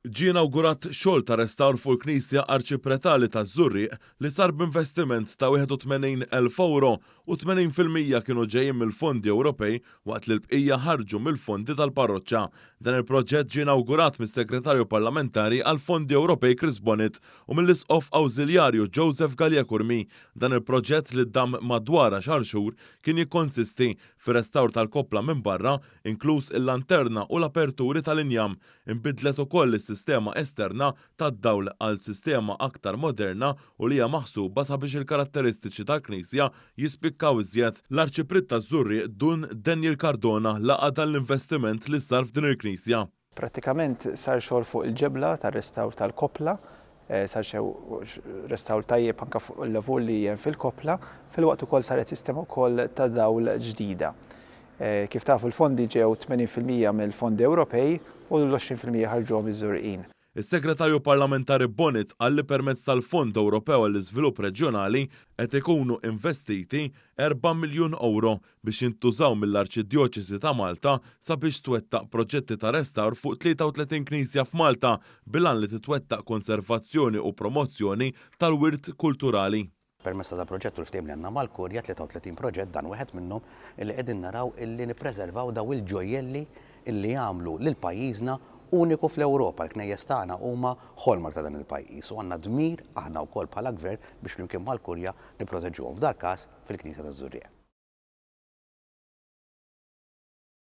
Ġie inawgurat xogħol ta' restawr fuq il-Knisja Arċipretali ta' Żurrieq li sar b'investiment ta' 81,000 euro u 80% kienu ġejjin mill-fondi Ewropej waqt li l-bqija ħarġu mill-fondi tal-parroċċa. Dan il-proġett ġie inawgurat mis-Segretarju Parlamentari għall-Fondi Ewropej Chris Bonnet u mill-Isqof Awżiljarju Joseph Galjakurmi. Dan il-proġett li ddam madwar xahar xhur kien jikkonsisti fir-restawr tal-koppla minn barra, inkluż il-lanterna u l-aperturi tal-injam. Inbidlet ukoll is-sistema esterna tad-dawl għal sistema aktar moderna u li hija maħsuba sabiex il-karatteristiċi tal-Knisja jispikkaw iżjed. L-Arċipritt ta' Żurrieq Dun Daniel Cardona laqa dan l-investiment li sar f'din il-Knisja. Prattikament sar xogħol fuq il-ġebla tar-restawr tal-koppla, sar restawr tajjeb anke fuq il-lavur li hemm fil-koppla, filwaqt ukoll saret sistema wkoll ta' dawl ġdida. Kif tafu l-fondi ġew 80% mill-fondi Ewropej u l-20% ħarġu miż-Żurqin. Is-Segretarju Parlamentari Bonnet qal li permezz tal-Fond Ewropew għall-Iżvilupp Reġjonali qed ikunu investiti 4 miljun euro biex jintużaw mill-Arċidjoċesi ta' Malta sabiex twettaq proġetti ta' restawr fuq 33 knisja f'Malta bilan li titwettaq konservazzjoni u promozzjoni tal-wirt kulturali. Permessa ta' proġett u l-ftehim li għandna mal-Kurja 33 proġett dan wieħed minnhom illi qegħdin naraw illi nippreservaw daw il-ġojjelli illi jagħmlu lil pajjiżna uniku fl-Ewropa. L-knejjes tagħna huma ħolmark ta' dan il-pajjiż u għandna dmir aħna wkoll bħala gvern biex flimkien mal-Kurja nipproteġuhom f'dak każ fil-Knisja ta' Żurrieq.